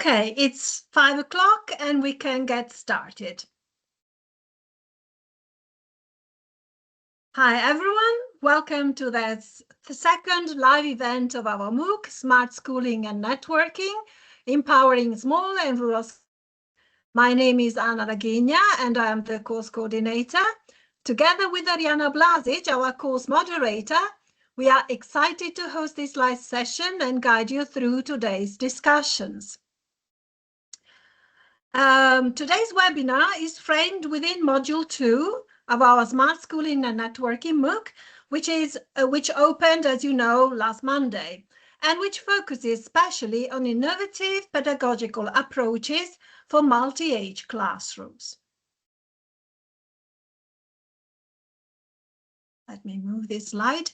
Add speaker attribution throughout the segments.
Speaker 1: Okay, it's 5 o'clock and we can get started. Hi everyone, welcome to the second live event of our MOOC, Smart Schooling and Networking, Empowering Small and Rural. My name is Anna Ragigna and I am the course coordinator. Together with Ariana Blasic, our course moderator, we are excited to host this live session and guide you through today's discussions. Today's webinar is framed within Module 2 of our Smart Schooling and Networking MOOC, which opened, as you know, last Monday, and which focuses especially on innovative pedagogical approaches for multi-age classrooms. Let me move this slide.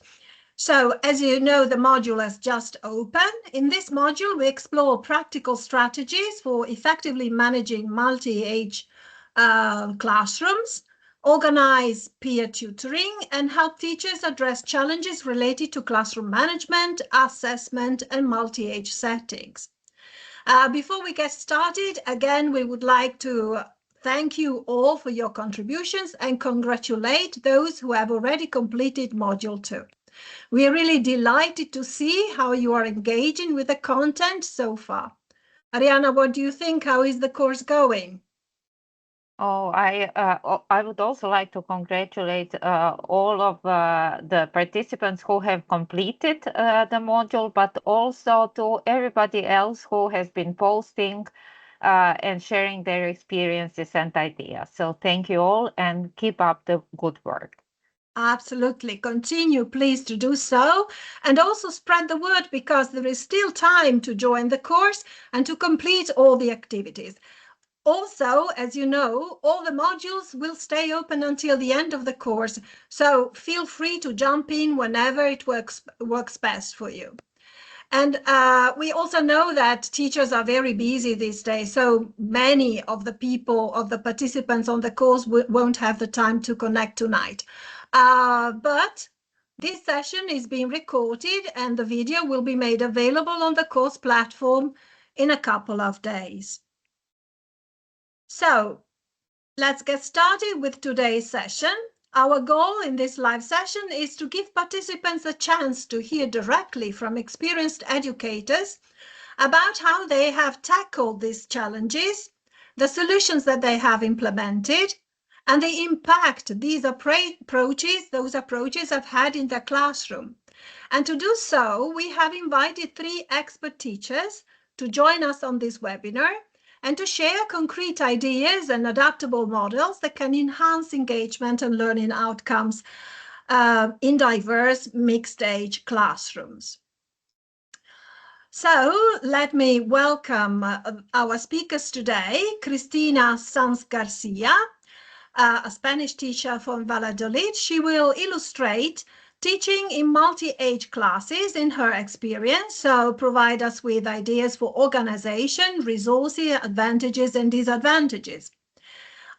Speaker 1: So, as you know, the module has just opened. In this module, we explore practical strategies for effectively managing multi-age classrooms, organize peer tutoring, and help teachers address challenges related to classroom management, assessment, and multi-age settings. Before we get started, again, we would like to thank you all for your contributions and congratulate those who have already completed Module 2. We are really delighted to see how you are engaging with the content so far. Ariana, what do you think? How is the course going?
Speaker 2: Oh, I would also like to congratulate all of the participants who have completed the module, but also to everybody else who has been posting and sharing their experiences and ideas. So thank you all and keep up the good work.
Speaker 1: Absolutely. Continue, please, to do so. And also spread the word because there is still time to join the course and to complete all the activities. Also, as you know, all the modules will stay open until the end of the course. So feel free to jump in whenever it works best for you. And we also know that teachers are very busy these days, so many of the participants on the course won't have the time to connect tonight. But this session is being recorded and the video will be made available on the course platform in a couple of days. So let's get started with today's session. Our goal in this live session is to give participants a chance to hear directly from experienced educators about how they have tackled these challenges, the solutions that they have implemented, and the impact those approaches have had in the classroom. And to do so, we have invited 3 expert teachers to join us on this webinar and to share concrete ideas and adaptable models that can enhance engagement and learning outcomes in diverse mixed-age classrooms. So let me welcome our speakers today, Cristina Sanz Garcia, a Spanish teacher from Valladolid. She will illustrate teaching in multi-age classes in her experience, so provide us with ideas for organization, resources, advantages and disadvantages.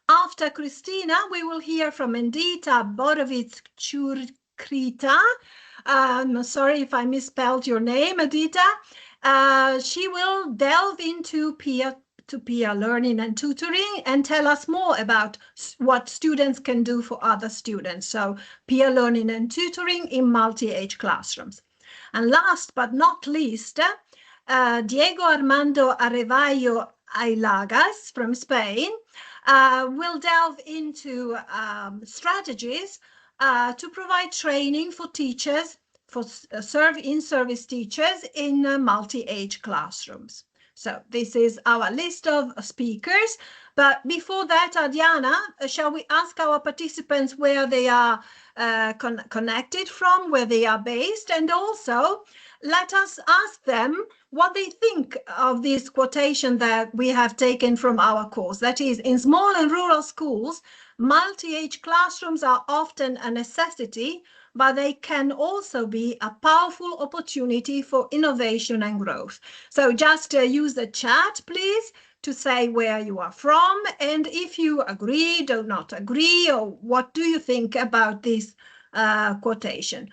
Speaker 1: After Cristina, we will hear from Endita Borovic-Churkrita. I'm sorry if I misspelled your name, Edita. She will delve into peer-to-peer learning and tutoring and tell us more about what students can do for other students. So peer learning and tutoring in multi-age classrooms. And last but not least, Diego Armando Arevallo Ailagas from Spain will delve into strategies to provide training for teachers, for in-service teachers in multi-age classrooms. So this is our list of speakers. But before that, Diana, shall we ask our participants where they are connected from, where they are based, and also let us ask them what they think of this quotation that we have taken from our course. That is, in small and rural schools, multi-age classrooms are often a necessity, but they can also be a powerful opportunity for innovation and growth. So just use the chat, please, to say where you are from and if you agree, do not agree, or what do you think about this quotation.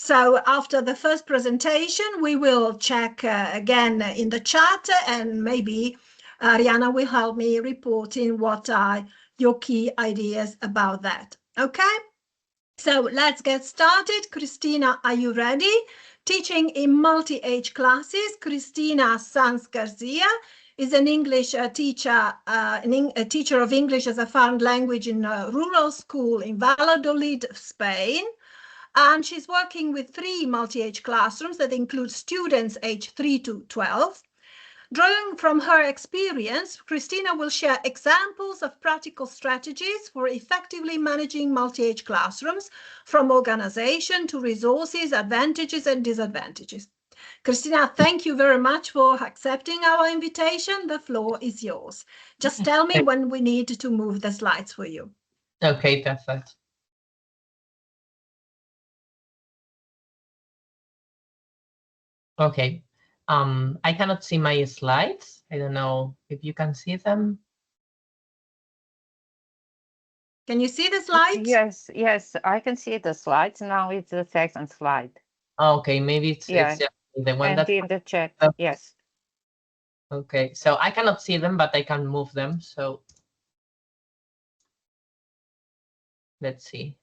Speaker 1: So after the first presentation, we will check again in the chat, and maybe Ariana will help me reporting what are your key ideas about that. Okay, so let's get started. Christina, are you ready? Teaching in multi-age classes, Christina Sanz Garcia is an English teacher, a teacher of English as a foreign language in a rural school in Valladolid, Spain. And she's working with 3 multi-age classrooms that include students aged 3 to 12. Drawing from her experience, Christina will share examples of practical strategies for effectively managing multi-age classrooms, from organization to resources, advantages and disadvantages. Christina, thank you very much for accepting our invitation. The floor is yours. Just tell me when we need to move the slides for you.
Speaker 3: Okay, perfect. Okay, I cannot see my slides. I don't know if you can see them.
Speaker 1: Can you see the slides?
Speaker 2: Yes, yes, I can see the slides. Now it's the second slide.
Speaker 3: Okay, maybe it's just the one
Speaker 2: and
Speaker 3: that
Speaker 2: in the chat, yes.
Speaker 3: Okay, so I cannot see them, but I can move them. So let's see.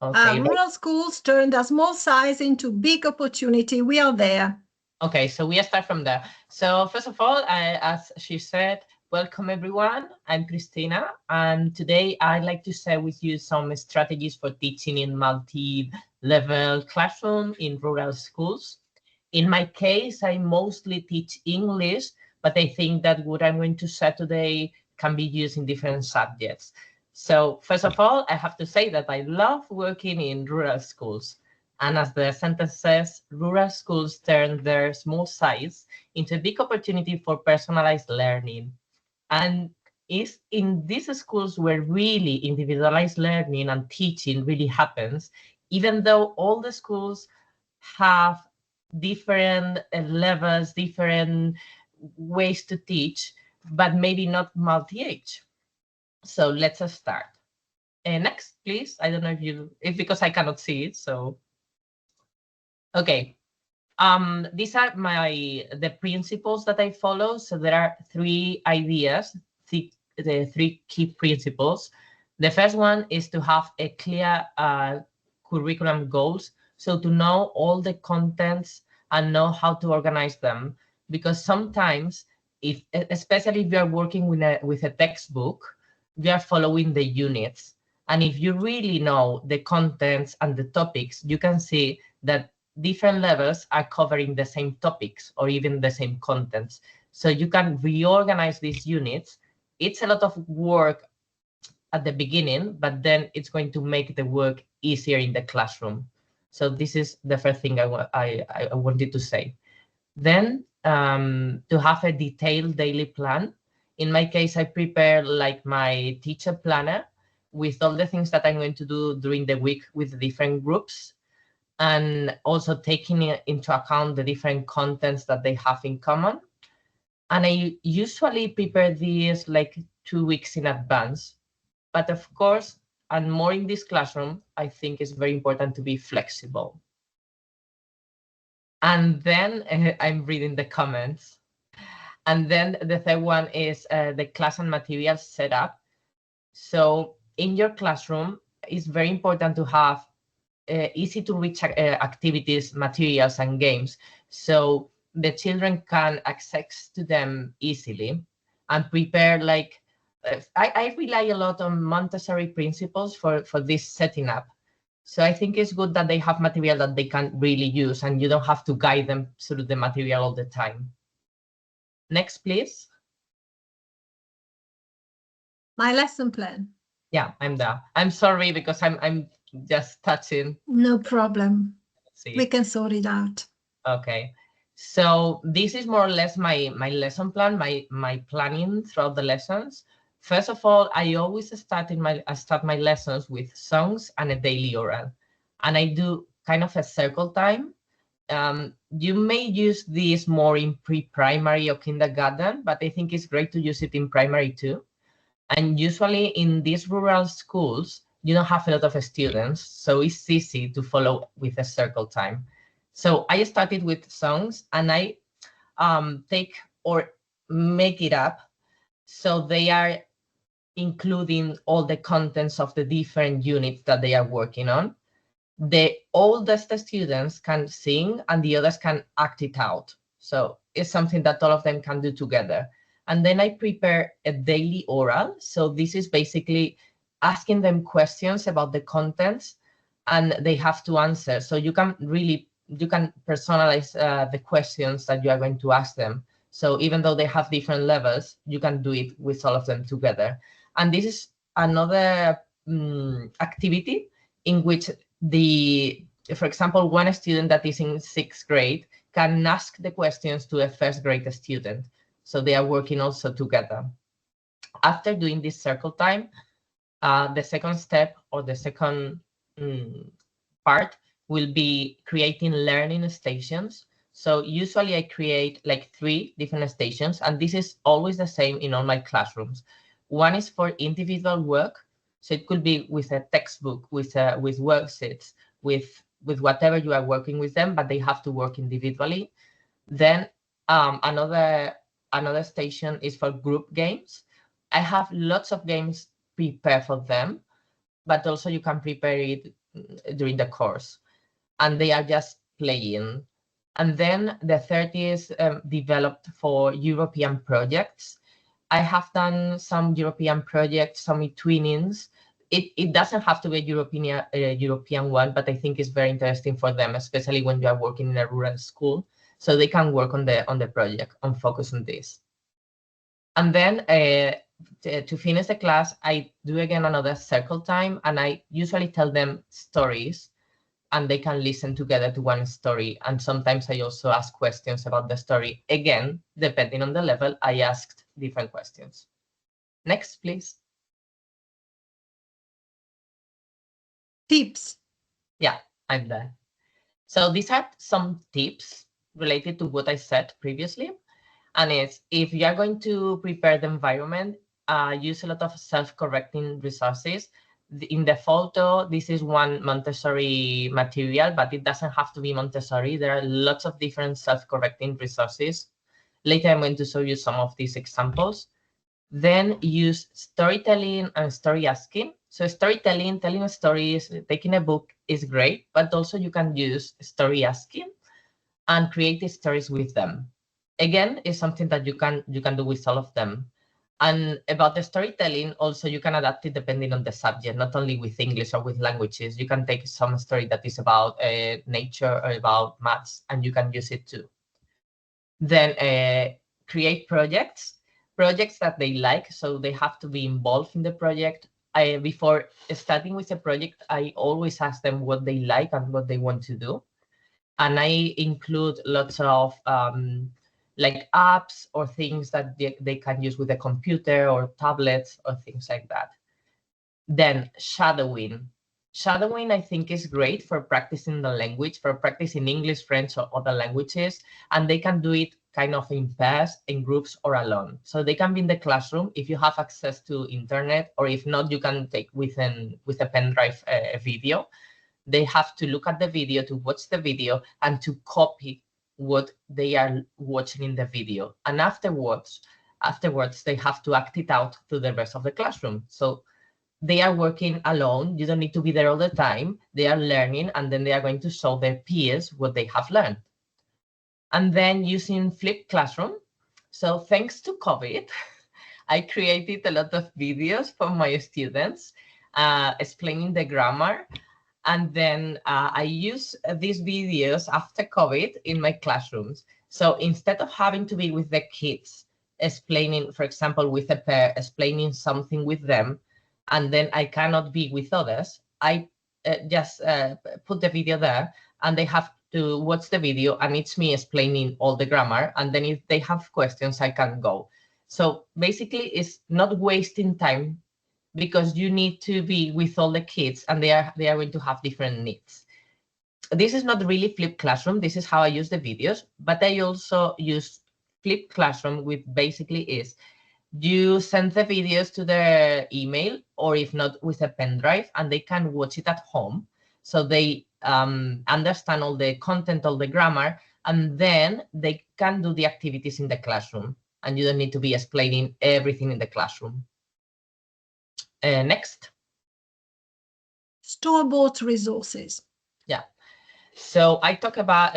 Speaker 3: Okay.
Speaker 1: Rural schools turned a small size into big opportunity. We are there.
Speaker 3: Okay, so we start from there. So first of all, as she said, welcome everyone. I'm Christina, and today I'd like to share with you some strategies for teaching in multi-level classroom in rural schools. In my case, I mostly teach English, but I think that what I'm going to share today can be used in different subjects. So first of all, I have to say that I love working in rural schools. And as the sentence says, rural schools turn their small size into a big opportunity for personalized learning. And it's in these schools where really individualized learning and teaching really happens, even though all the schools have different levels, different ways to teach, but maybe not multi-age. So let's start. Next, please. I don't know if because I cannot see it. So, okay. These are the principles that I follow. So there are 3 ideas, the 3 key principles. The first one is to have a clear curriculum goals. So to know all the contents and know how to organize them, because sometimes, especially if you are working with a textbook, we are following the units. And if you really know the contents and the topics, you can see that different levels are covering the same topics or even the same contents. So you can reorganize these units. It's a lot of work at the beginning, but then it's going to make the work easier in the classroom. So this is the first thing I wanted to say. Then to have a detailed daily plan. In my case, I prepare like my teacher planner with all the things that I'm going to do during the week with different groups, and also taking into account the different contents that they have in common. And I usually prepare these like 2 weeks in advance. But of course, and more in this classroom, I think it's very important to be flexible. And then I'm reading the comments. And then the third one is the class and materials setup. So in your classroom, it's very important to have easy to reach activities, materials, and games, so the children can access to them easily and prepare. Like I rely a lot on Montessori principles for this setting up. So I think it's good that they have material that they can really use, and you don't have to guide them through the material all the time. Next, please.
Speaker 1: My lesson plan.
Speaker 3: Yeah, I'm there. I'm sorry because I'm just touching.
Speaker 1: No problem.
Speaker 3: See.
Speaker 1: We can sort it out.
Speaker 3: Okay. So this is more or less my lesson plan, my planning throughout the lessons. First of all, I always start my lessons with songs and a daily oral, and I do kind of a circle time. You may use this more in pre-primary or kindergarten, but I think it's great to use it in primary too. And usually in these rural schools, you don't have a lot of students, so it's easy to follow with a circle time. So I started with songs, and I take or make it up so they are including all the contents of the different units that they are working on. The oldest students can sing and the others can act it out. So it's something that all of them can do together. And then I prepare a daily oral. So this is basically asking them questions about the contents, and they have to answer. So you can personalize the questions that you are going to ask them. So even though they have different levels, you can do it with all of them together. And this is another activity in which for example, one student that is in 6th grade can ask the questions to a 1st grade student. So they are working also together. After doing this circle time, the second step or the second part will be creating learning stations. So usually I create like 3 different stations, and this is always the same in all my classrooms. One is for individual work. So it could be with a textbook, with worksheets, with whatever you are working with them, but they have to work individually. Then another station is for group games. I have lots of games prepared for them, but also you can prepare it during the course, and they are just playing. And then the third is developed for European projects. I have done some European projects, some twinings. It doesn't have to be a European one, but I think it's very interesting for them, especially when you are working in a rural school, so they can work on the project and focus on this. And then to finish the class, I do again another circle time, and I usually tell them stories, and they can listen together to one story. And sometimes I also ask questions about the story. Again, depending on the level, I asked different questions. Next, please.
Speaker 1: Tips.
Speaker 3: Yeah, I'm there. So these are some tips related to what I said previously. And it's, if you are going to prepare the environment, use a lot of self-correcting resources. In the photo, this is one Montessori material, but it doesn't have to be Montessori. There are lots of different self-correcting resources. Later, I'm going to show you some of these examples. Then use storytelling and story asking. So storytelling, telling stories, taking a book is great, but also you can use story asking and create stories with them. Again, is something that you can do with all of them. And about the storytelling, also you can adapt it depending on the subject, not only with English or with languages. You can take some story that is about nature or about maths, and you can use it too. Then create projects that they like, so they have to be involved in the project. Before starting with a project, I always ask them what they like and what they want to do. And I include lots of like apps or things that they can use with a computer or tablets or things like that. Then shadowing. Shadowing, I think, is great for practicing the language, for practicing English, French, or other languages. And they can do it kind of in pairs, in groups, or alone. So they can be in the classroom if you have access to internet, or if not, you can take with a pen drive a video. They have to look at the video, to watch the video, and to copy what they are watching in the video. And afterwards, they have to act it out to the rest of the classroom. So they are working alone. You don't need to be there all the time. They are learning, and then they are going to show their peers what they have learned. And then using flipped classroom. So thanks to COVID, I created a lot of videos for my students explaining the grammar. And then I use these videos after COVID in my classrooms. So instead of having to be with the kids, explaining, for example, with a pair, explaining something with them, and then I cannot be with others, I just put the video there, and they have to watch the video, and it's me explaining all the grammar. And then if they have questions, I can go. So basically, it's not wasting time, because you need to be with all the kids, and they are going to have different needs. This is not really flipped classroom. This is how I use the videos, but I also use flipped classroom, which basically is You send the videos to their email, or if not, with a pen drive, and they can watch it at home. So they understand all the content, all the grammar, and then they can do the activities in the classroom. And you don't need to be explaining everything in the classroom. Next.
Speaker 1: Store-bought resources.
Speaker 3: Yeah. So I talk about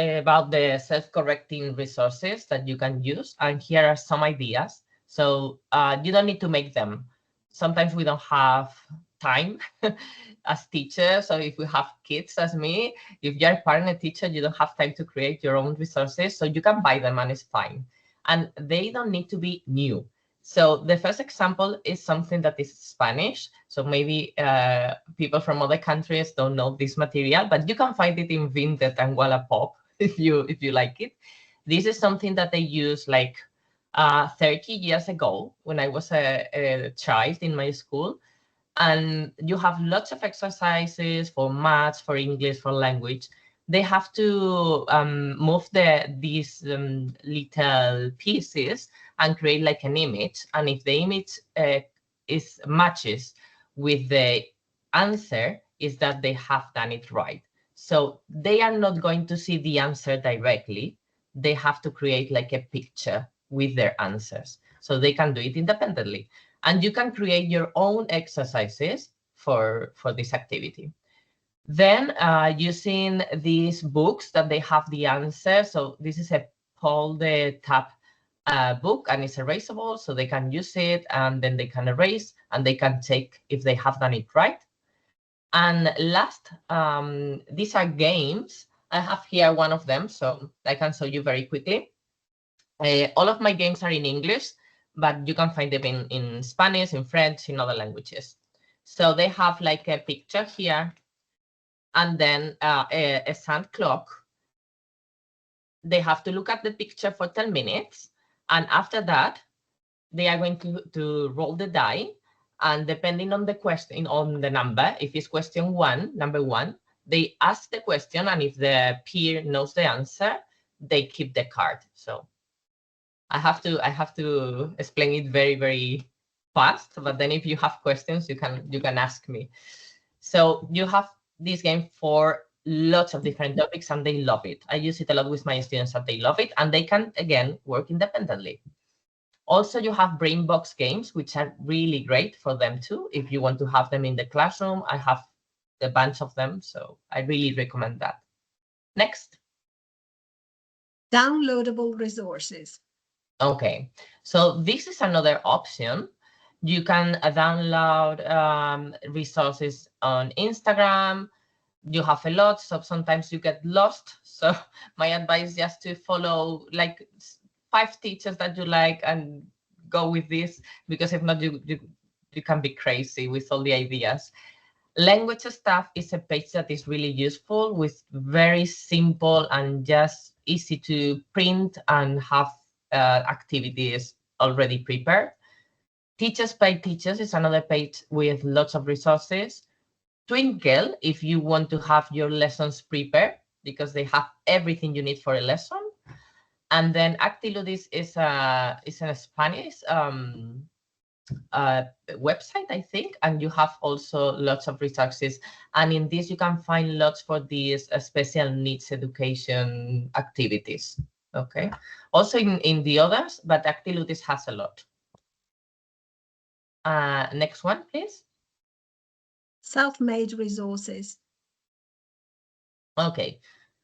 Speaker 3: the self-correcting resources that you can use, and here are some ideas. So you don't need to make them. Sometimes we don't have time as teachers. So if we have kids as me, if you're a parent and teacher, you don't have time to create your own resources. So you can buy them and it's fine. And they don't need to be new. So the first example is something that is Spanish. So maybe people from other countries don't know this material, but you can find it in Vinted and Wallapop if you like it. This is something that they use like 30 years ago when I was a child in my school. And you have lots of exercises for maths, for English, for language. They have to move these little pieces and create like an image. And if the image matches with the answer, is that they have done it right. So they are not going to see the answer directly. They have to create like a picture with their answers. So they can do it independently. And you can create your own exercises for this activity. Then using these books that they have the answer. So this is a Paul the Tap book, and it's erasable, so they can use it and then they can erase and they can check if they have done it right. And last, these are games. I have here one of them, so I can show you very quickly. All of my games are in English, but you can find them in Spanish, in French, in other languages. So they have like a picture here, and then a sand clock. They have to look at the picture for 10 minutes. And after that, they are going to roll the die. And depending on the question, on the number, if it's question one, number one, they ask the question. And if the peer knows the answer, they keep the card. So I have to explain it very, very fast. But then if you have questions, you can ask me. So you have this game for lots of different topics, and they love it. I use it a lot with my students, and they love it, and they can again work independently. Also, you have brain box games, which are really great for them too. If you want to have them in the classroom, I have a bunch of them, so I really recommend that. Next.
Speaker 1: Downloadable resources.
Speaker 3: Okay, so this is another option. You can download resources on Instagram. You have a lot, so sometimes you get lost. So my advice is just to follow like 5 teachers that you like and go with this, because if not, you can be crazy with all the ideas. Language Stuff is a page that is really useful, with very simple and just easy to print and have activities already prepared. Teachers by Teachers is another page with lots of resources. Twinkle, if you want to have your lessons prepared, because they have everything you need for a lesson. And then Actiludis is a Spanish website, I think, and you have also lots of resources. And in this, you can find lots for these special needs education activities. Okay. Also in the others, but Actiludis has a lot. Next one, please.
Speaker 1: Self-made resources.
Speaker 3: Okay,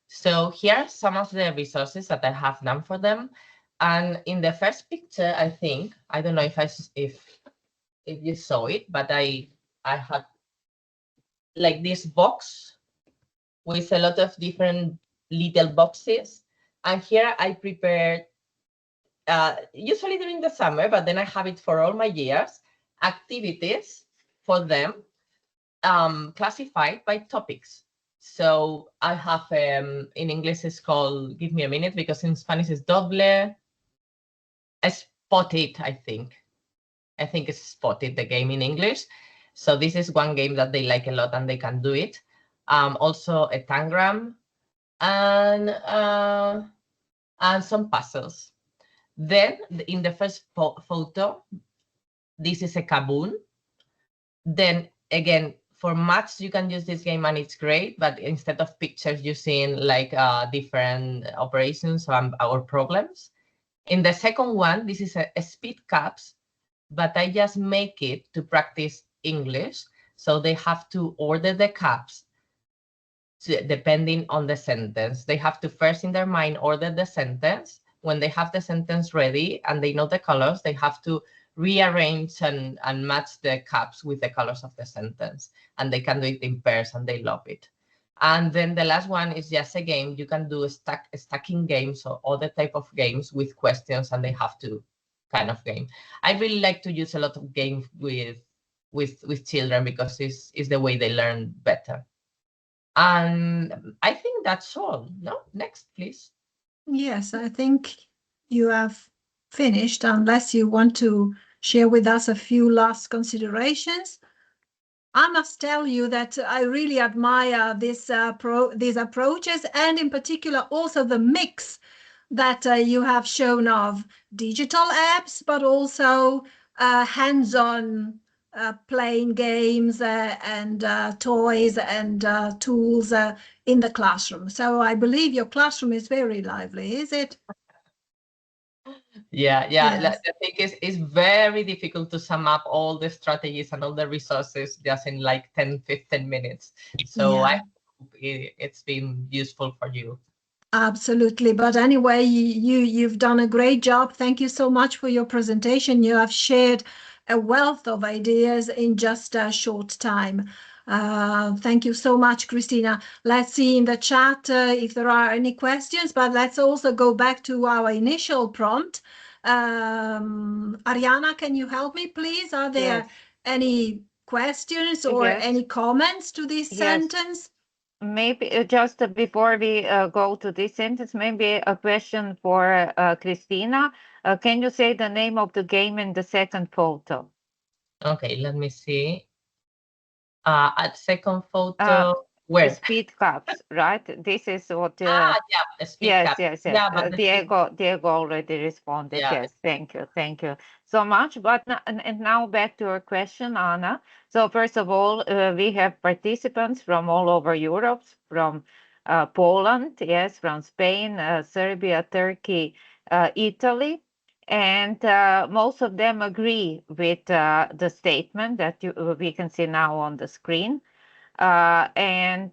Speaker 3: so here are some of the resources that I have done for them. And in the first picture, I think, I don't know if you saw it, but I had like this box with a lot of different little boxes. And here I prepared, usually during the summer, but then I have it for all my years, activities for them, classified by topics. So I have, in English it's called, give me a minute, because in Spanish it's doble, spotted, I think. I think it's spotted, the game in English. So this is one game that they like a lot and they can do it. Also a tangram and some puzzles. Then in the first photo, This is a kaboom. Then again, for maths, you can use this game and it's great, but instead of pictures, using like different operations or problems. In the second one, this is a speed caps, but I just make it to practice English. So they have to order the caps depending on the sentence. They have to first in their mind order the sentence. When they have the sentence ready and they know the colors, they have to rearrange and match the caps with the colors of the sentence. And they can do it in pairs and they love it. And then the last one is just a game. You can do stacking games or other type of games with questions, and they have to kind of game. I really like to use a lot of games with children because it's the way they learn better. And I think that's all. No, next, please.
Speaker 1: Yes, I think you have finished, unless you want to share with us a few last considerations. I must tell you that I really admire these approaches, and in particular also the mix that you have shown of digital apps, but also hands-on playing games and toys and tools in the classroom. So I believe your classroom is very lively, is it?
Speaker 3: Yeah.
Speaker 1: Yes.
Speaker 3: The thing is, it's very difficult to sum up all the strategies and all the resources just in like 10, 15 minutes. So
Speaker 1: Yeah.
Speaker 3: I hope it's been useful for you.
Speaker 1: Absolutely. But anyway, you've done a great job. Thank you so much for your presentation. You have shared a wealth of ideas in just a short time. Thank you so much, Christina. Let's see in the chat if there are any questions, but let's also go back to our initial prompt. Ariana, can you help me, please? Are there
Speaker 2: Yes.
Speaker 1: any questions or
Speaker 2: Yes.
Speaker 1: any comments to this
Speaker 2: Yes.
Speaker 1: sentence?
Speaker 2: Maybe just before we go to this sentence, maybe a question for Christina. Can you say the name of the game in the second photo?
Speaker 3: Okay, let me see. At second photo, where?
Speaker 2: Speed caps, right? This is what.
Speaker 3: Yeah, the speed
Speaker 2: Yes,
Speaker 3: cap.
Speaker 2: yes, yes.
Speaker 3: Yeah, but the speed,
Speaker 2: Diego already responded.
Speaker 3: yeah.
Speaker 2: Yes, thank you so much. But and now back to your question, Anna. So first of all, we have participants from all over Europe, from Poland, yes, from Spain, Serbia, Turkey, Italy, and most of them agree with the statement that we can see now on the screen. And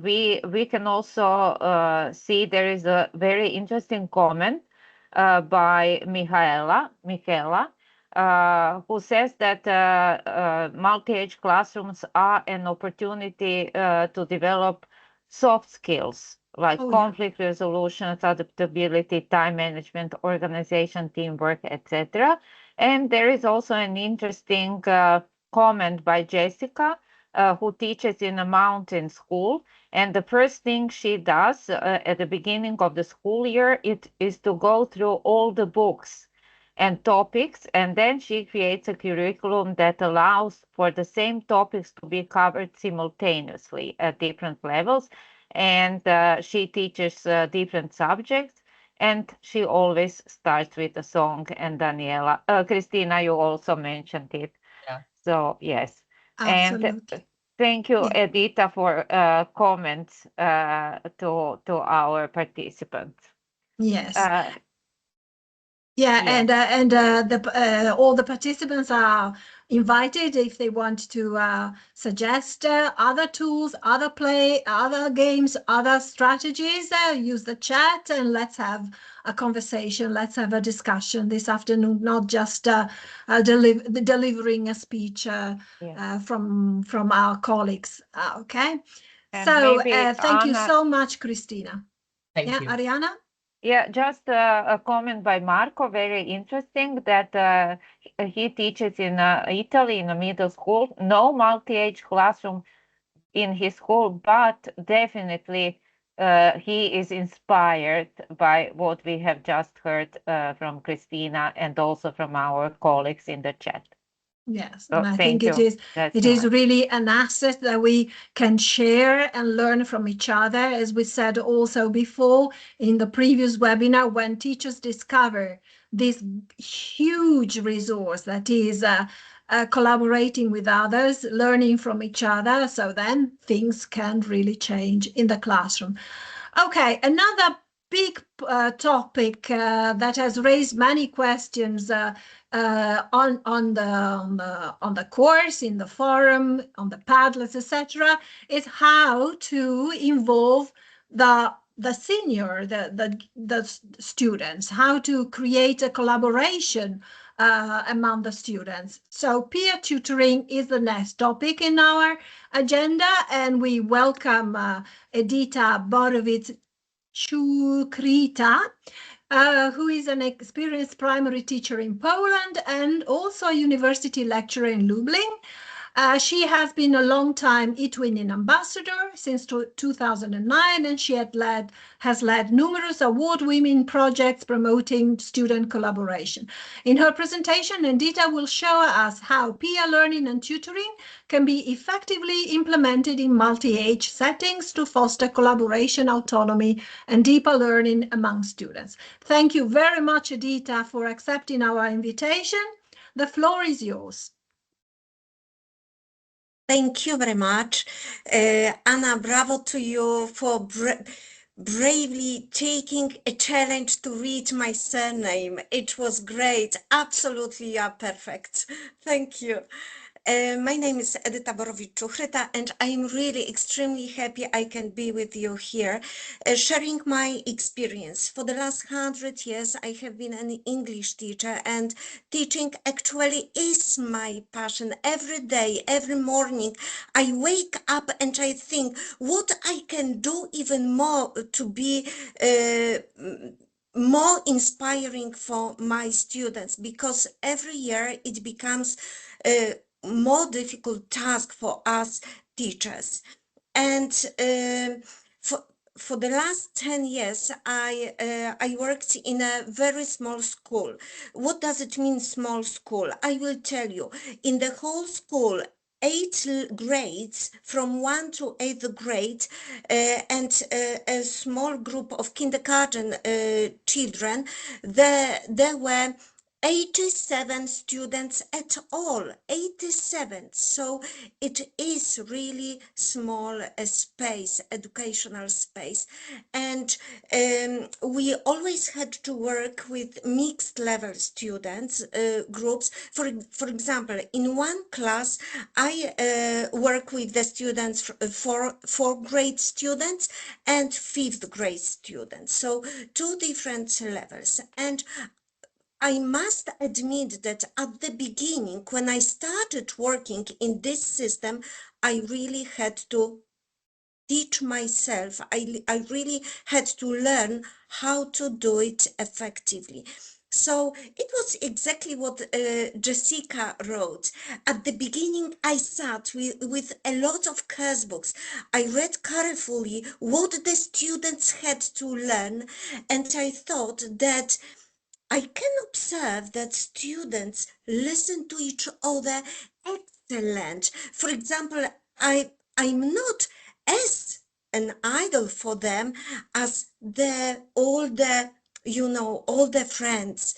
Speaker 2: we can also see there is a very interesting comment by Michaela, who says that multi-age classrooms are an opportunity to develop soft skills like conflict resolution, adaptability, time management, organization, teamwork, etc. And there is also an interesting comment by Jessica, who teaches in a mountain school. And the first thing she does at the beginning of the school year, it is to go through all the books and topics, and then she creates a curriculum that allows for the same topics to be covered simultaneously at different levels. And she teaches different subjects, and she always starts with a song. And Daniela, Christina, you also mentioned it.
Speaker 3: Yeah.
Speaker 2: So yes.
Speaker 1: Absolutely.
Speaker 2: And thank you,
Speaker 1: Yeah.
Speaker 2: Edita, for comments to our participants.
Speaker 1: Yes.
Speaker 2: Yeah.
Speaker 1: And all the participants are invited if they want to suggest other tools, other games, other strategies. Use the chat and let's have a conversation. Let's have a discussion this afternoon, not just delivering a speech from our colleagues. Okay.
Speaker 2: And
Speaker 1: So
Speaker 2: maybe
Speaker 1: thank you
Speaker 2: Anna,
Speaker 1: so much, Christina.
Speaker 3: Thank you.
Speaker 1: Ariana?
Speaker 2: Yeah, just a comment by Marco, very interesting, that he teaches in Italy in a middle school, no multi-age classroom in his school, but definitely he is inspired by what we have just heard from Christina and also from our colleagues in the chat.
Speaker 1: Yes,
Speaker 2: So
Speaker 1: and I think
Speaker 2: thank
Speaker 1: it
Speaker 2: you.
Speaker 1: is
Speaker 2: That's
Speaker 1: it is
Speaker 2: nice.
Speaker 1: really an asset that we can share and learn from each other, as we said also before in the previous webinar, when teachers discover this huge resource that is collaborating with others, learning from each other, so then things can really change in the classroom. Okay, another big topic that has raised many questions on the course, in the forum, on the Padlets, etc., is how to involve the senior, the students, how to create a collaboration among the students. So peer tutoring is the next topic in our agenda, and we welcome Edita Borovic Chukrita, who is an experienced primary teacher in Poland and also a university lecturer in Lublin. She has been a long time eTwinning ambassador since 2009, and she has led numerous award-winning projects promoting student collaboration. In her presentation, Nandita will show us how peer learning and tutoring can be effectively implemented in multi-age settings to foster collaboration, autonomy, and deeper learning among students. Thank you very much, Edita, for accepting our invitation. The floor is yours.
Speaker 4: Thank you very much. Anna, bravo to you for bravely taking a challenge to read my surname. It was great. Absolutely, you are perfect. Thank you. My name is Edyta Borowicz-Czuchryta, and I'm really extremely happy I can be with you here, sharing my experience. For the last 100 years, I have been an English teacher, and teaching actually is my passion. Every day, every morning, I wake up and I think what I can do even more to be more inspiring for my students, because every year it becomes more difficult task for us teachers. And for the last 10 years, I worked in a very small school. What does it mean, small school? I will tell you. In the whole school, 8 grades, from 1 to 8th grade, and a small group of kindergarten children, there were 87 students at all, 87. So it is really small space, educational space. And we always had to work with mixed level students, groups. For example, in one class, I work with the students, fourth grade students and 5th grade students. So 2 different levels. And I must admit that at the beginning, when I started working in this system, I really had to teach myself. I really had to learn how to do it effectively. So it was exactly what Jessica wrote. At the beginning, I sat with a lot of curse books. I read carefully what the students had to learn, and I thought that I can observe that students listen to each other excellent. For example, I'm not as an idol for them as all the friends.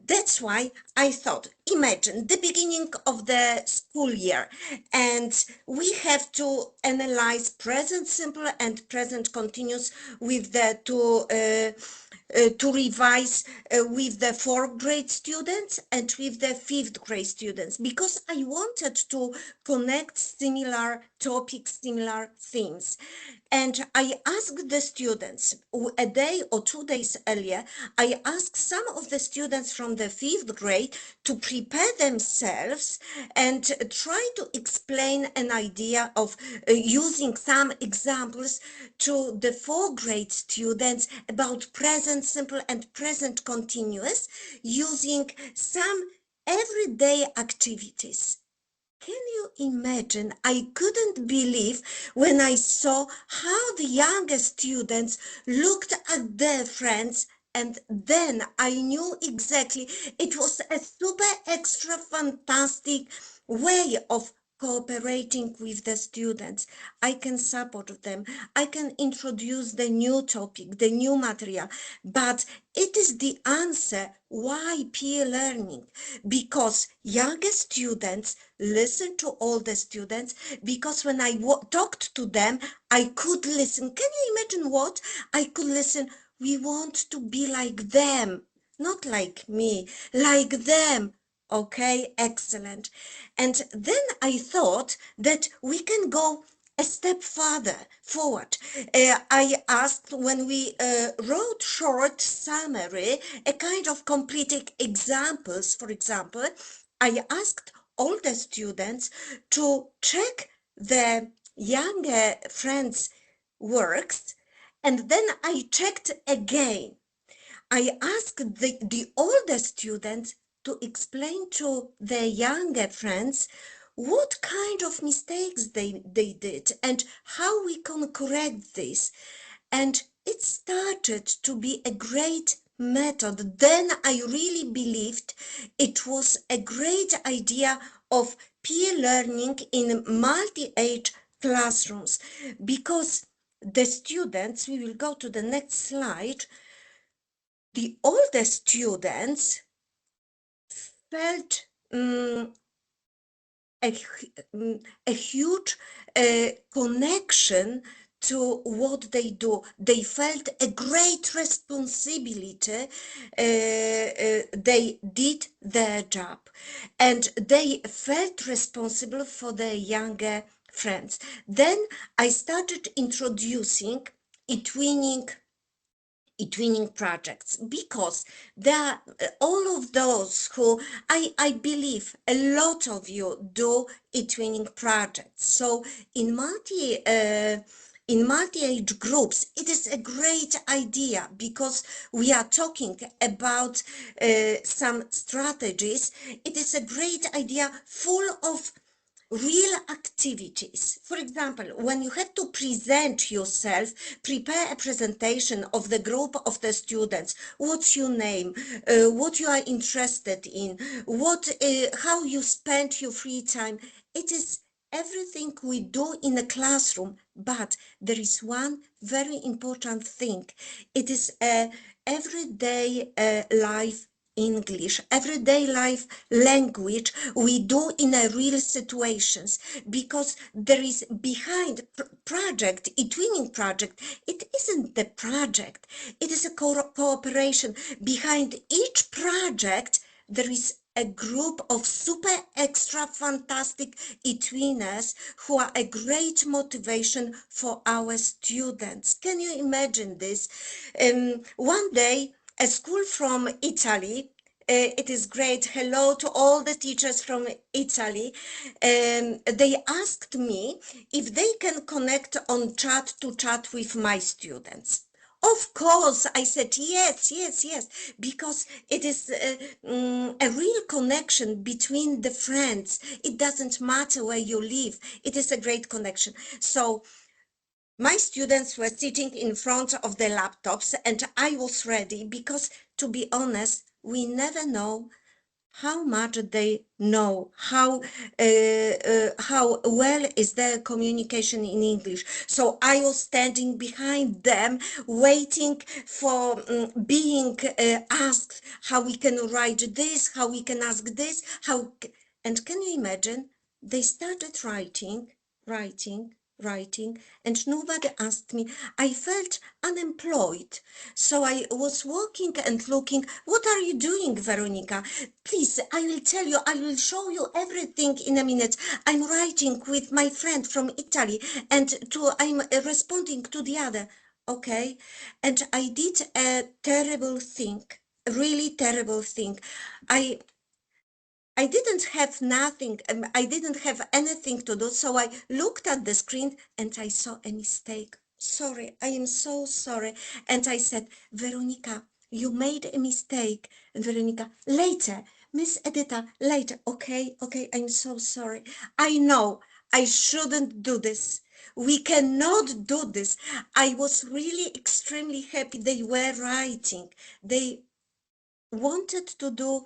Speaker 4: That's why I thought, imagine the beginning of the school year, and we have to analyze present simple and present continuous with the to revise with the 4th grade students and with the 5th grade students, because I wanted to connect similar topics, similar themes. And I asked the students a day or 2 days earlier, I asked some of the students from the 5th grade to prepare themselves and try to explain an idea of using some examples to the 4th grade students about present simple and present continuous, using some everyday activities. Can you imagine? I couldn't believe when I saw how the younger students looked at their friends, and then I knew exactly it was a super extra fantastic way of cooperating with the students. I can support them. I can introduce the new topic, the new material, but it is the answer why peer learning, because younger students listen to older students, because when I talked to them, I could listen. Can you imagine what? I could listen. We want to be like them, not like me, like them. Okay, excellent. And then I thought that we can go a step further forward. I asked when we wrote short summary, a kind of completing examples, for example, I asked all the students to check the younger friends' works, and then I checked again. I asked the older students to explain to their younger friends what kind of mistakes they did and how we can correct this. And it started to be a great method. Then I really believed it was a great idea of peer learning in multi-age classrooms, because the students, we will go to the next slide, the older students felt a huge connection to what they do. They felt a great responsibility. They did their job, and they felt responsible for their younger friends. Then I started introducing e-twinning projects, because there are all of those who I believe a lot of you do e-twinning projects. So in multi-age groups, it is a great idea, because we are talking about some strategies. It is a great idea full of real activities. For example, when you have to present yourself, prepare a presentation of the group of the students, what's your name, what you are interested in, how you spend your free time. It is everything we do in a classroom, but there is one very important thing. It is a everyday life English, everyday life language we do in a real situations, because there is behind project, e-twinning project, it isn't the project, it is a cooperation. Behind each project, there is a group of super extra fantastic e-twinners who are a great motivation for our students. Can you imagine this? One day, a school from Italy. It is great. Hello to all the teachers from Italy. They asked me if they can connect on chat to chat with my students. Of course, I said yes, yes, yes, because it is a real connection between the friends. It doesn't matter where you live. It is a great connection. So my students were sitting in front of their laptops, and I was ready, because, to be honest, we never know how much they know, how well is their communication in English. So I was standing behind them, waiting for being asked how we can write this, how we can ask this, and can you imagine? They started writing, and nobody asked me. I felt unemployed. So I was walking and looking. What are you doing, Veronica? Please, I will tell you, I will show you everything in a minute. I'm writing with my friend from Italy, and I'm responding to the other. Okay. And I did a terrible thing, a really terrible thing. I didn't have nothing, I didn't have anything to do, so I looked at the screen and I saw a mistake. Sorry, I am so sorry. And I said, Veronica, you made a mistake. And Veronica, later, Miss Edita, later. Okay, I'm so sorry. I know I shouldn't do this. We cannot do this. I was really extremely happy they were writing. They wanted to do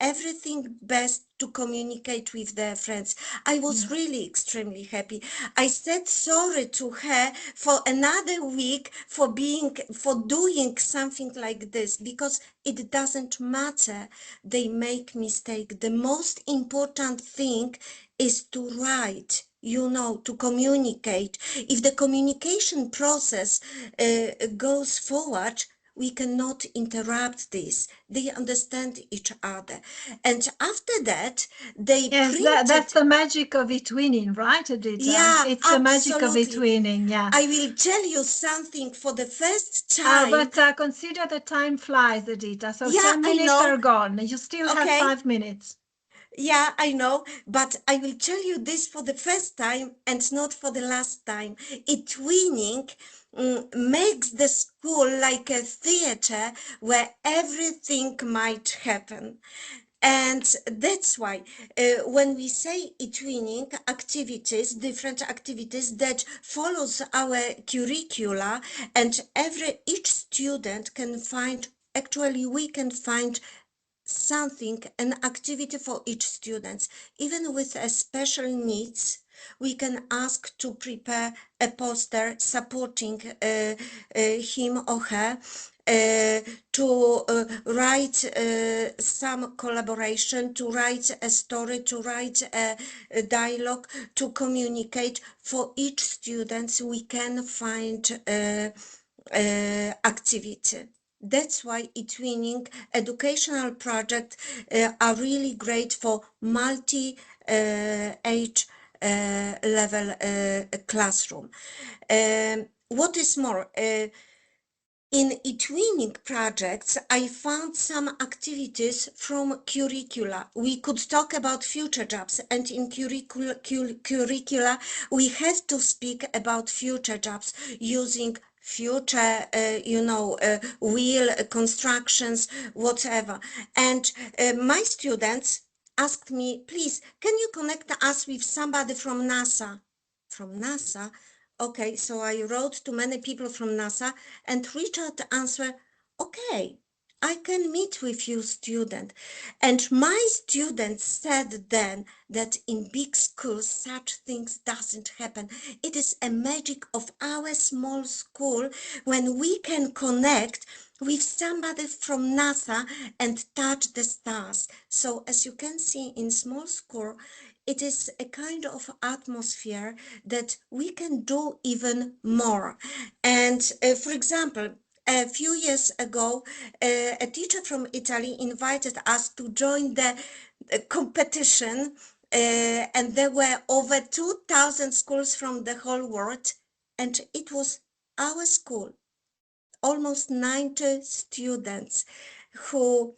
Speaker 4: everything best to communicate with their friends. I was really extremely happy. I said sorry to her for another week for doing something like this, because it doesn't matter. They make mistake. The most important thing is to write, to communicate. If the communication process goes forward, we cannot interrupt this. They understand each other. And after that, they
Speaker 1: That's the magic of e-twinning, right, Edita?
Speaker 4: Yeah,
Speaker 1: it's the magic of
Speaker 4: absolutely.
Speaker 1: e-twinning, yeah.
Speaker 4: I will tell you something for the first time.
Speaker 1: But consider the time flies, Edita. So
Speaker 4: Yeah,
Speaker 1: 10
Speaker 4: I
Speaker 1: minutes
Speaker 4: know.
Speaker 1: are gone. You still have
Speaker 4: Okay.
Speaker 1: 5 minutes.
Speaker 4: Yeah, I know, but I will tell you this for the first time and not for the last time. E-twinning makes the school like a theater where everything might happen. And that's why when we say e-twinning activities, different activities that follows our curricula, and each student can find, actually we can find something, an activity for each student. Even with a special needs, we can ask to prepare a poster supporting him or her, to write some collaboration, to write a story, to write a dialogue, to communicate. For each student, we can find activity. That's why e-twinning educational projects are really great for multi-age level classroom. What is more, in e-twinning projects, I found some activities from curricula. We could talk about future jobs, and in curricula, we have to speak about future jobs using future, wheel constructions, whatever. And my students asked me, please, can you connect us with somebody from NASA? From NASA? Okay, so I wrote to many people from NASA, and Richard answered, okay, I can meet with you, student. And my students said then that in big schools such things doesn't happen. It is a magic of our small school when we can connect with somebody from NASA and touch the stars. So as you can see, in small school, it is a kind of atmosphere that we can do even more. And for example, a few years ago, a teacher from Italy invited us to join the competition, and there were over 2,000 schools from the whole world, and it was our school, almost 90 students who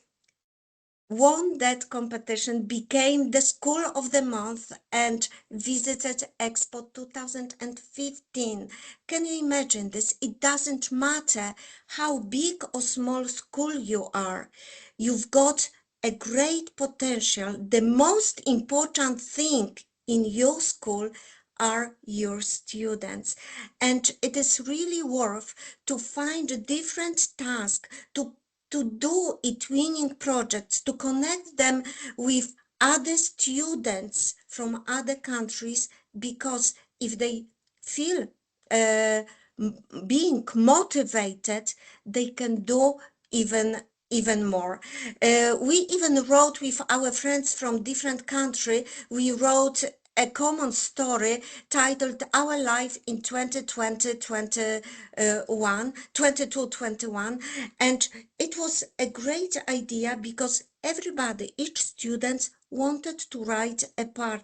Speaker 4: won that competition, became the school of the month, and visited Expo 2015. Can you imagine this? It doesn't matter how big or small school you are. You've got a great potential. The most important thing in your school are your students, and it is really worth to find a different task, to do e-twinning projects, to connect them with other students from other countries, because if they feel being motivated, they can do even more. We even wrote with our friends from different country, we wrote a common story titled Our Life in 2021, and it was a great idea because everybody, each student wanted to write a part.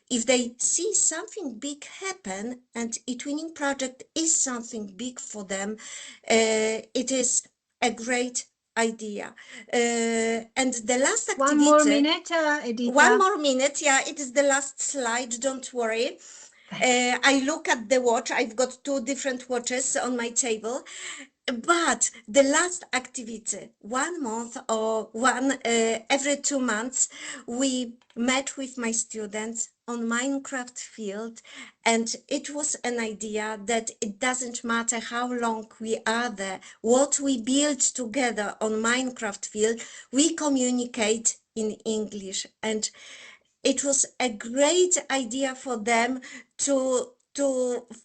Speaker 4: If they see something big happen, and e-twinning project is something big for them, it is a great idea. And the last activity.
Speaker 1: One more minute, Edita.
Speaker 4: One more minute, yeah, it is the last slide, don't worry. I look at the watch, I've got 2 different watches on my table. But the last activity, 1 month or every 2 months, we met with my students on Minecraft field, and it was an idea that it doesn't matter how long we are there, what we build together on Minecraft field, we communicate in English, and it was a great idea for them to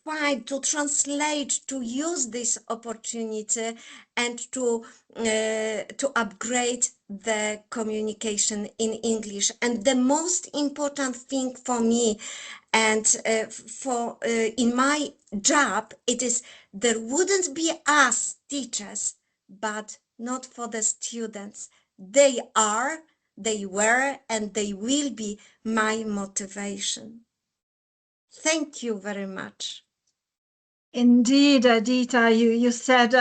Speaker 4: find, to translate, to use this opportunity and to upgrade the communication in English. And the most important thing for me and for in my job, it is there wouldn't be us teachers, but not for the students. They are, they were, and they will be my motivation. Thank you very much.
Speaker 1: Indeed, Adita, you said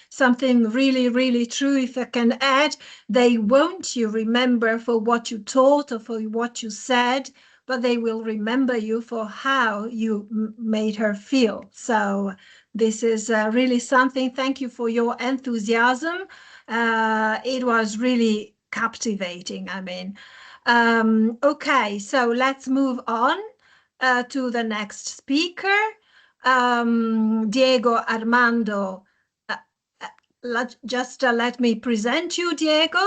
Speaker 1: something really, really true. If I can add, they won't you remember for what you taught or for what you said, but they will remember you for how you made her feel. So this is really something. Thank you for your enthusiasm. It was really captivating. I mean, okay, so let's move on to the next speaker. Diego Armando. Let me present you, Diego.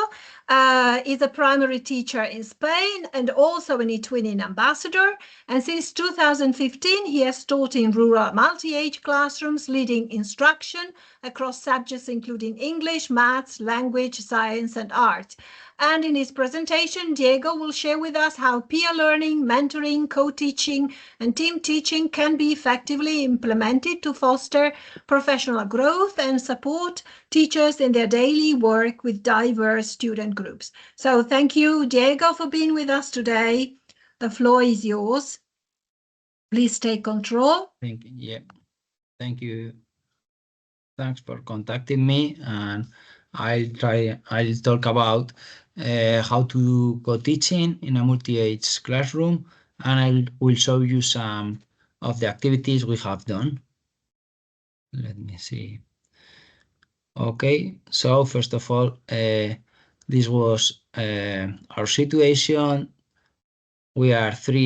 Speaker 1: Is a primary teacher in Spain and also an eTwinning ambassador. And since 2015, he has taught in rural multi-age classrooms, leading instruction across subjects including English, maths, language, science, and art. And in his presentation, Diego will share with us how peer learning, mentoring, co-teaching, and team teaching can be effectively implemented to foster professional growth and support teachers in their daily work with diverse student groups. So thank you, Diego, for being with us today. The floor is yours. Please take control.
Speaker 5: Thank you. Thanks for contacting me, and I'll talk about how to do co-teaching in a multi-age classroom, and I will show you some of the activities we have done. Let me see. Okay, so first of all, this was our situation. We are four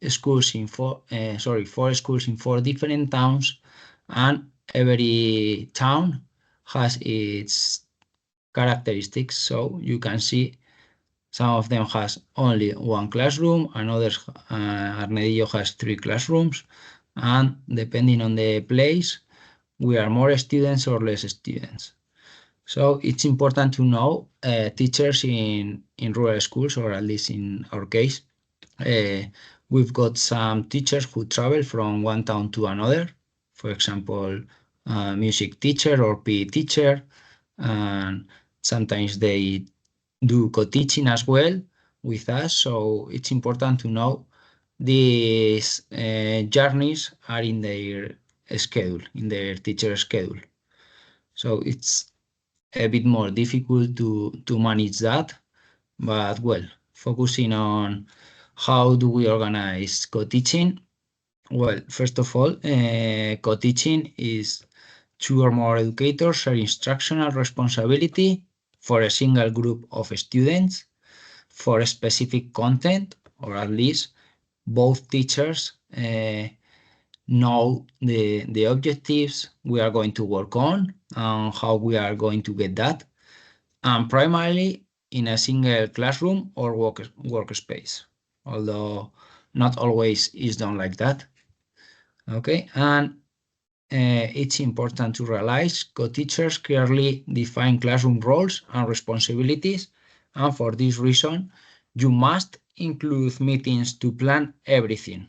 Speaker 5: schools in 4 different towns, and every town has its characteristics. So you can see some of them has only one classroom, and others, Arnedillo has 3 classrooms, and depending on the place, we are more students or less students. So it's important to know teachers in rural schools, or at least in our case. We've got some teachers who travel from one town to another, for example, music teacher or PE teacher, and sometimes they do co-teaching as well with us. So it's important to know these journeys are in their schedule, in their teacher schedule. So it's a bit more difficult to manage that, but well, focusing on how do we organize co-teaching? Well, first of all, co-teaching is 2 or more educators share instructional responsibility for a single group of students for a specific content, or at least both teachers know the objectives we are going to work on and how we are going to get that, and primarily in a single classroom or workspace, although not always is done like that. Okay, and it's important to realize co-teachers clearly define classroom roles and responsibilities, and for this reason, you must include meetings to plan everything.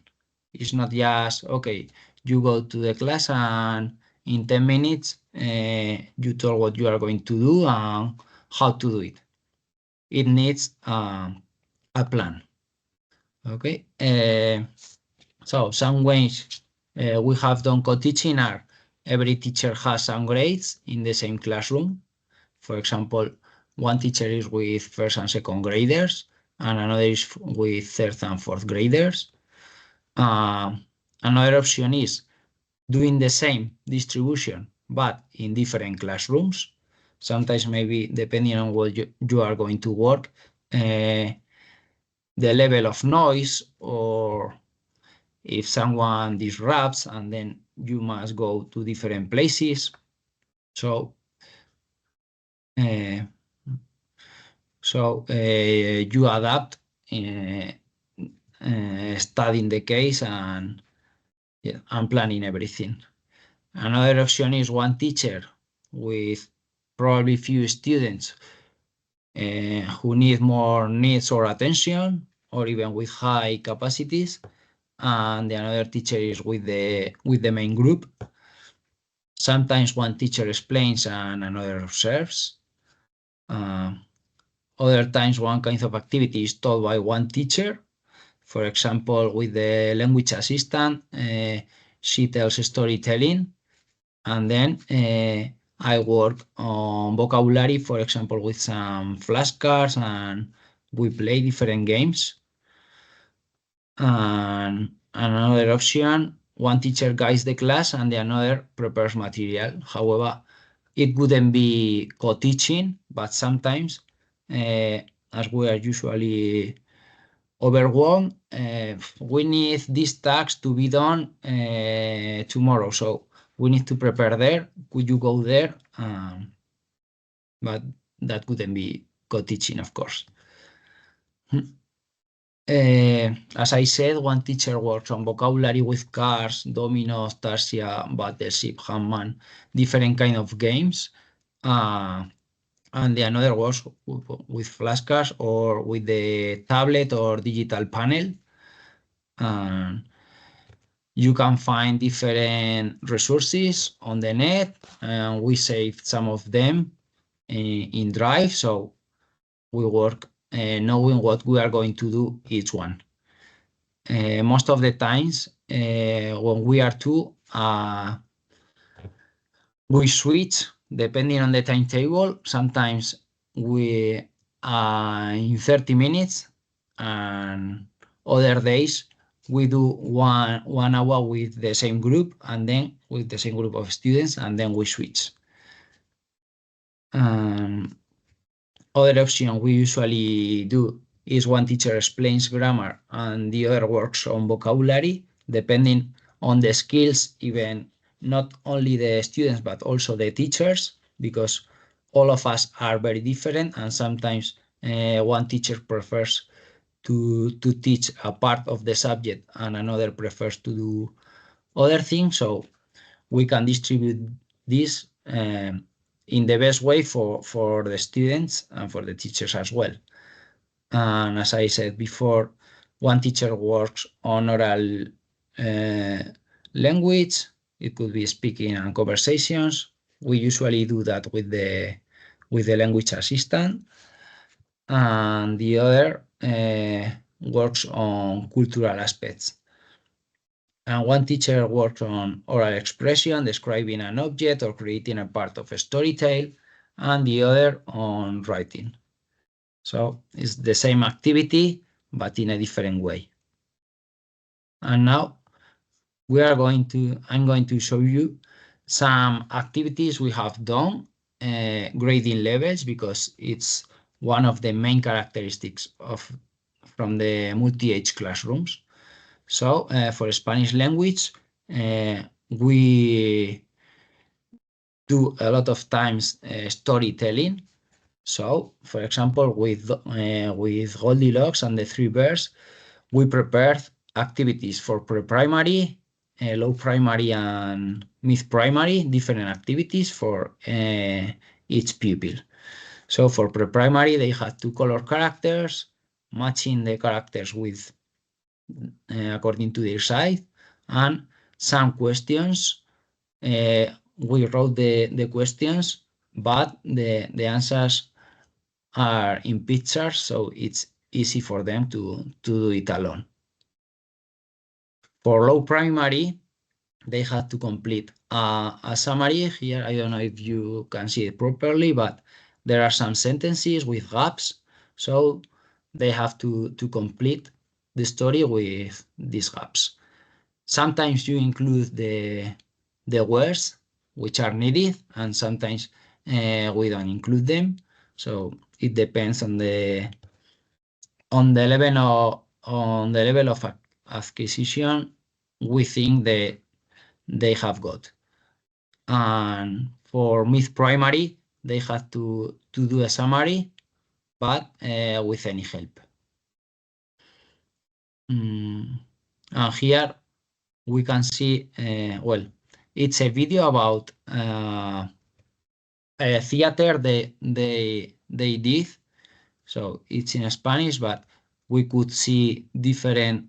Speaker 5: It's not just, okay, you go to the class and in 10 minutes you tell what you are going to do and how to do it. It needs a plan. Okay, so some ways we have done co-teaching are every teacher has some grades in the same classroom. For example, one teacher is with first and second graders, and another is with third and fourth graders. Another option is doing the same distribution, but in different classrooms. Sometimes maybe depending on what you are going to work, the level of noise, or if someone disrupts, and then you must go to different places. So So you adapt, studying the case and planning everything. Another option is one teacher with probably few students who need more needs or attention, or even with high capacities, and another teacher is with the main group. Sometimes one teacher explains and another observes. Other times one kind of activity is taught by one teacher. For example, with the language assistant, she tells storytelling, and then I work on vocabulary, for example, with some flashcards, and we play different games. And another option, one teacher guides the class and the another prepares material. However, it wouldn't be co-teaching, but sometimes, as we are usually overwhelmed, we need these tasks to be done tomorrow, so we need to prepare there. Could you go there? But that wouldn't be co-teaching, of course. As I said, one teacher works on vocabulary with cards, dominoes, tarsia, battleship, hangman, different kind of games. And the another works with flashcards or with the tablet or digital panel. You can find different resources on the net, and we saved some of them in Drive, so we work knowing what we are going to do each one. Most of the times when we are two, we switch depending on the timetable. Sometimes we in 30 minutes, and other days we do one hour with the same group, and then with the same group of students, and then we switch. Other option we usually do is one teacher explains grammar and the other works on vocabulary, depending on the skills, even not only the students, but also the teachers, because all of us are very different, and sometimes one teacher prefers to teach a part of the subject and another prefers to do other things. So we can distribute this in the best way for the students and for the teachers as well. And as I said before, one teacher works on oral language. It could be speaking and conversations. We usually do that with the language assistant. And the other works on cultural aspects. And one teacher works on oral expression, describing an object or creating a part of a story tale, and the other on writing. So it's the same activity, but in a different way. And now I'm going to show you some activities we have done, grading levels, because it's one of the main characteristics from the multi-age classrooms. So for Spanish language, we do a lot of times storytelling. So, for example, with Goldilocks and the Three Bears, we prepared activities for pre-primary, low primary, and mid-primary, different activities for each pupil. So for pre-primary, they had to color characters, matching the characters with according to their size, and some questions. We wrote the questions, but the answers are in pictures, so it's easy for them to do it alone. For low primary, they had to complete a summary. Here, I don't know if you can see it properly, but there are some sentences with gaps, so they have to complete the story with these gaps. Sometimes you include the words which are needed, and sometimes we don't include them. So it depends on the level of acquisition we think they have got. And for mid-primary, they have to do a summary but with any help. And here we can see, well, it's a video about a theater they did. So it's in Spanish, but we could see different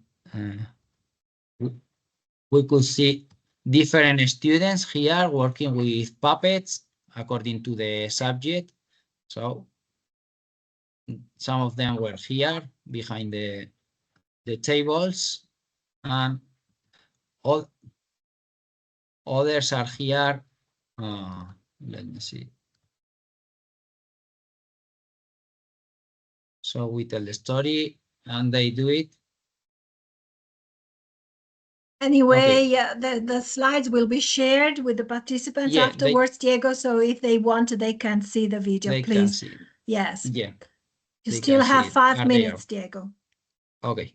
Speaker 5: students here working with puppets according to the subject. So some of them were here behind the tables, and all others are here. Let me see. So we tell the story and they do it.
Speaker 1: Anyway, the slides will be shared with the participants afterwards, Diego. So if they want, they can see the video,
Speaker 5: they
Speaker 1: please.
Speaker 5: can see.
Speaker 1: Yes.
Speaker 5: Yeah.
Speaker 1: You still have 5 minutes, Diego.
Speaker 5: Okay.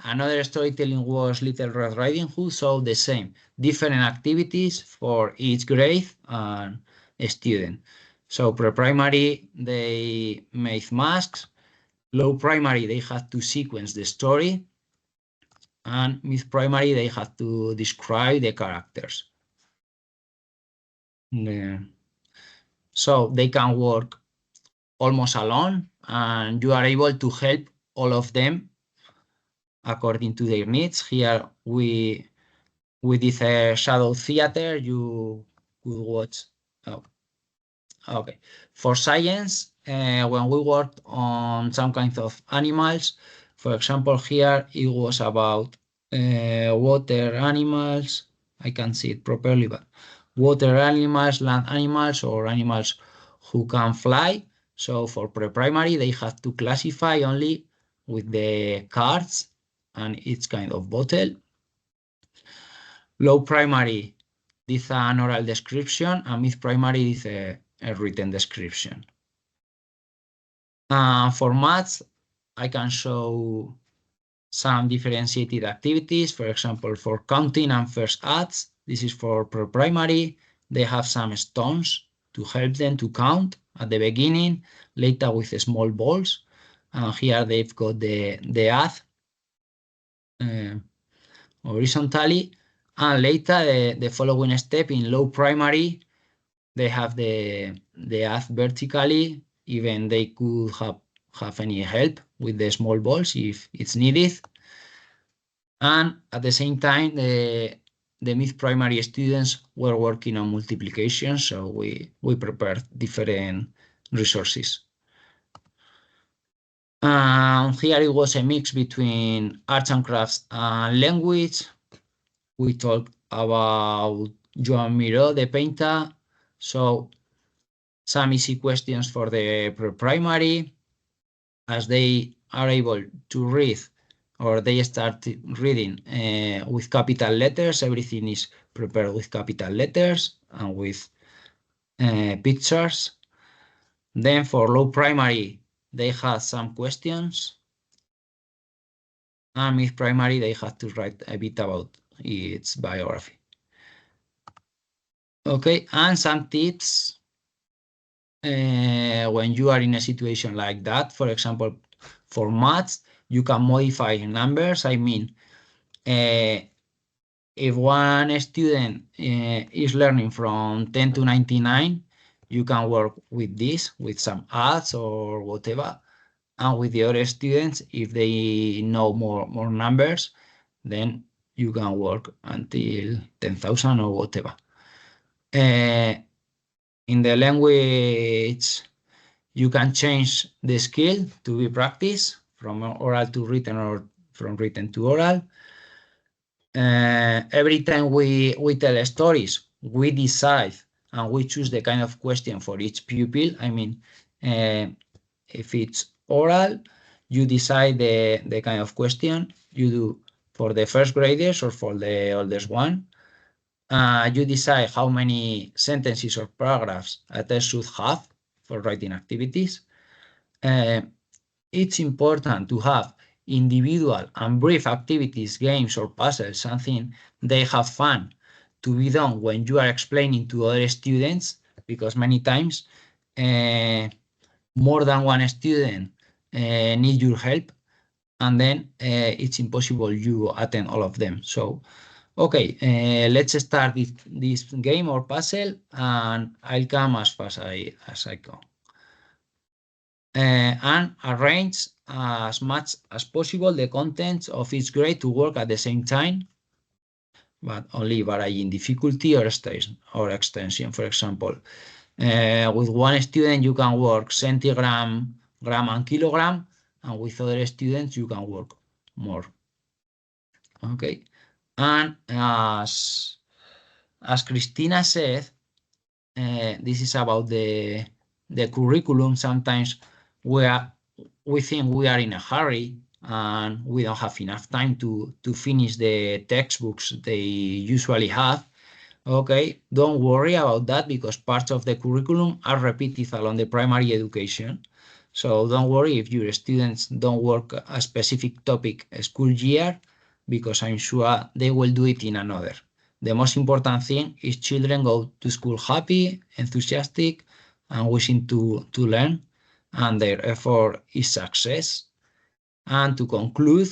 Speaker 5: Another storytelling was Little Red Riding Hood, so the same, different activities for each grade and student. So pre-primary, they made masks. Low primary, they had to sequence the story. And mid-primary, they had to describe the characters. So they can work almost alone, and you are able to help all of them according to their needs. Here we did a shadow theater. You could watch. Oh, okay. For science, when we worked on some kinds of animals, for example, here it was about water animals. I can't see it properly, but water animals, land animals, or animals who can fly. So for pre-primary, they had to classify only with the cards and each kind of bottle. Low primary is an oral description, and mid primary is a written description. For maths, I can show some differentiated activities. For example, for counting and first adds, this is for pre-primary. They have some stones to help them to count at the beginning, later with small balls. Here they've got the add horizontally, and later the following step in low primary, they have the add vertically. Even they could have any help with the small balls if it's needed. And at the same time, the mid-primary students were working on multiplication, so we prepared different resources. Here it was a mix between arts and crafts and language. We talked about Joan Miró, the painter. So some easy questions for the pre-primary, as they are able to read, or they start reading with capital letters. Everything is prepared with capital letters and with pictures. Then for low primary, they had some questions. And mid primary, they had to write a bit about its biography. Okay, and some tips when you are in a situation like that. For example, for maths, you can modify numbers. I mean, if one student is learning from 10 to 99, you can work with this, with some adds or whatever. And with the other students, if they know more numbers, then you can work until 10,000 or whatever. In the language, you can change the skill to be practiced from oral to written or from written to oral. Every time we tell stories, we decide and we choose the kind of question for each pupil. I mean, if it's oral, you decide the kind of question you do for the first graders or for the oldest one. You decide how many sentences or paragraphs a test should have for writing activities. It's important to have individual and brief activities, games or puzzles, something they have fun to be done when you are explaining to other students, because many times more than one student need your help, and then it's impossible you attend all of them. So, okay, let's start this game or puzzle, and I'll come as fast as I can. And arrange as much as possible the contents of each grade to work at the same time, but only varying difficulty or extension. For example, with one student you can work centigram, gram, and kilogram, and with other students you can work more. Okay, and as Christina said, this is about the curriculum. Sometimes we think we are in a hurry and we don't have enough time to finish the textbooks they usually have. Okay, don't worry about that, because parts of the curriculum are repeated along the primary education. So don't worry if your students don't work a specific topic a school year, because I'm sure they will do it in another. The most important thing is children go to school happy, enthusiastic, and wishing to learn, and their effort is success. And to conclude,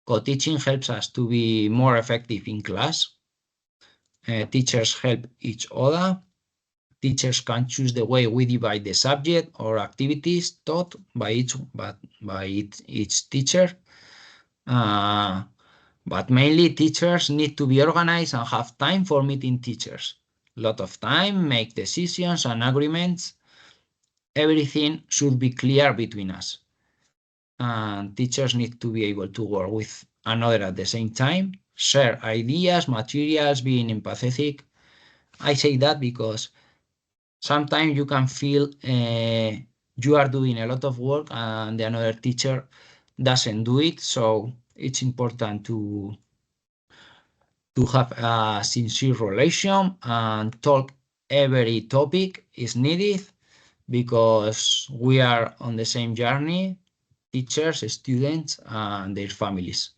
Speaker 5: co-teaching helps us to be more effective in class. Teachers help each other. Teachers can choose the way we divide the subject or activities taught by each teacher. But mainly teachers need to be organized and have time for meeting teachers. A lot of time, make decisions and agreements. Everything should be clear between us. And teachers need to be able to work with another at the same time, share ideas, materials, being empathetic. I say that because sometimes you can feel you are doing a lot of work and the another teacher doesn't do it. So it's important to have a sincere relation and talk every topic is needed, because we are on the same journey, teachers, students, and their families.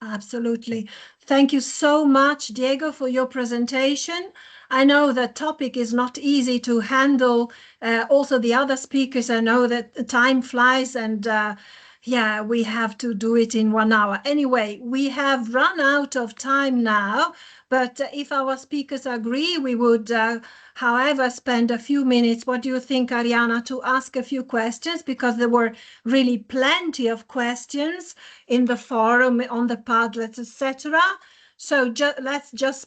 Speaker 1: Absolutely. Thank you so much, Diego, for your presentation. I know that topic is not easy to handle. Also, the other speakers, I know that time flies, and yeah, we have to do it in 1 hour. Anyway, we have run out of time now, but if our speakers agree, we would, however, spend a few minutes. What do you think, Ariana, to ask a few questions? Because there were really plenty of questions in the forum, on the Padlets, etc. So let's just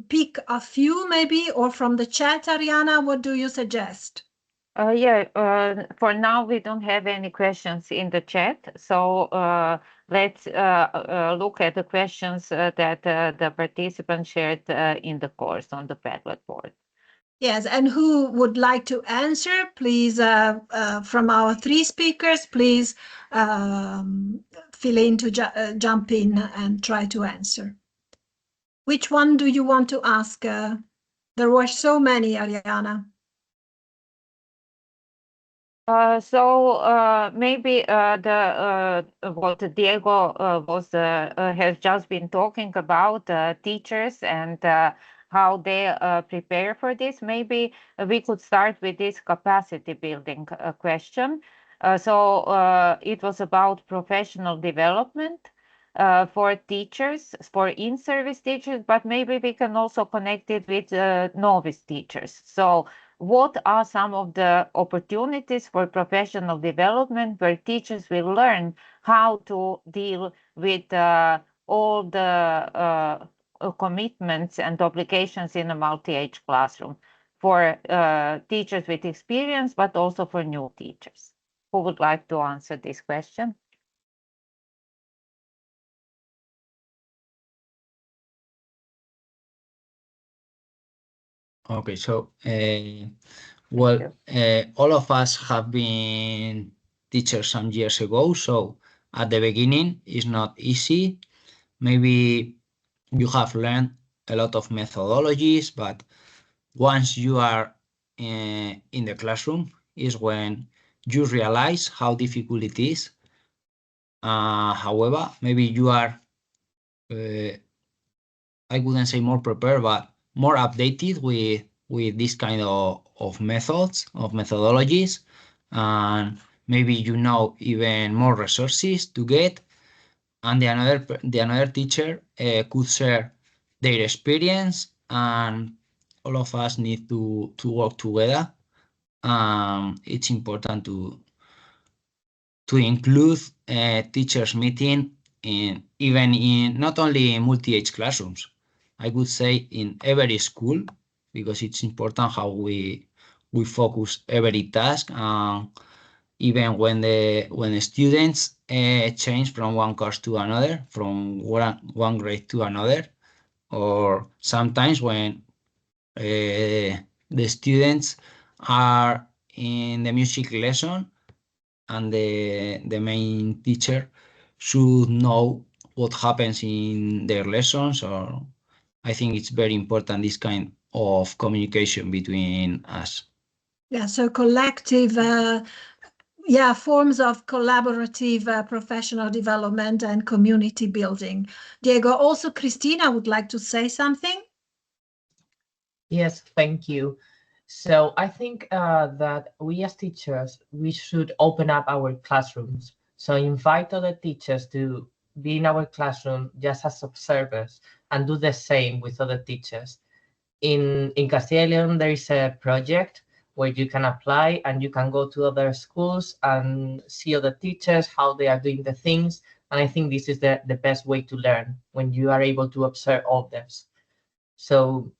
Speaker 1: pick a few maybe, or from the chat. Ariana, what do you suggest?
Speaker 2: For now we don't have any questions in the chat, so let's look at the questions that the participants shared in the course on the Padlet board.
Speaker 1: Yes, and who would like to answer, please, from our 3 speakers, please feel in to jump in and try to answer. Which one do you want to ask? There were so many, Ariana.
Speaker 2: Maybe what Diego has just been talking about, teachers and how they prepare for this. Maybe we could start with this capacity building question. It was about professional development for teachers, for in-service teachers, but maybe we can also connect it with novice teachers. So what are some of the opportunities for professional development where teachers will learn how to deal with all the commitments and obligations in a multi-age classroom for teachers with experience, but also for new teachers? Who would like to answer this question?
Speaker 5: Okay, so all of us have been teachers some years ago, so at the beginning it's not easy. Maybe you have learned a lot of methodologies, but once you are in the classroom is when you realize how difficult it is. However, maybe you are, I wouldn't say more prepared, but more updated with with this kind of methods, of methodologies, and maybe even more resources to get, and the another teacher could share their experience, and all of us need to work together. It's important to include teachers meeting even in not only in multi-age classrooms, I would say in every school, because it's important how we focus every task, even when the students change from one course to another, from one grade to another, or sometimes when the students are in the music lesson and the main teacher should know what happens in their lessons. Or I think it's very important, this kind of communication between us.
Speaker 1: Yeah, so collective, forms of collaborative professional development and community building. Diego, also Cristina would like to say something.
Speaker 3: Yes, thank you. So I think that we as teachers, we should open up our classrooms. So invite other teachers to be in our classroom just as observers and do the same with other teachers. In Castilla y León, there is a project where you can apply and you can go to other schools and see other teachers, how they are doing the things. And I think this is the best way to learn, when you are able to observe others. So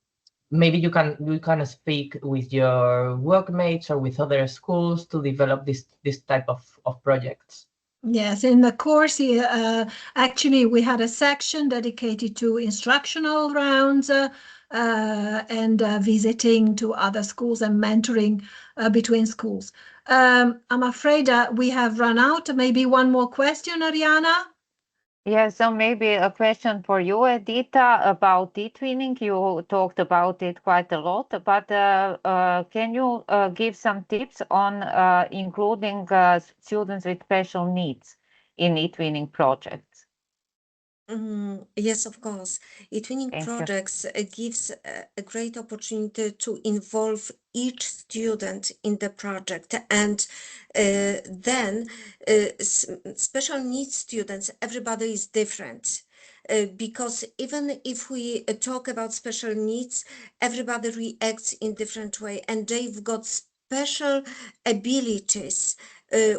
Speaker 3: maybe you can speak with your workmates or with other schools to develop this type of projects.
Speaker 1: Yes, in the course, actually, we had a section dedicated to instructional rounds and visiting to other schools and mentoring between schools. I'm afraid we have run out. Maybe one more question, Ariana?
Speaker 2: Yeah, so maybe a question for you, Edita, about eTwinning. You talked about it quite a lot, but can you give some tips on including students with special needs in eTwinning projects?
Speaker 4: Yes, of course. eTwinning
Speaker 2: Thank you.
Speaker 4: projects gives a great opportunity to involve each student in the project, and then special needs students, everybody is different. Because even if we talk about special needs, everybody reacts in different way, and they've got special abilities.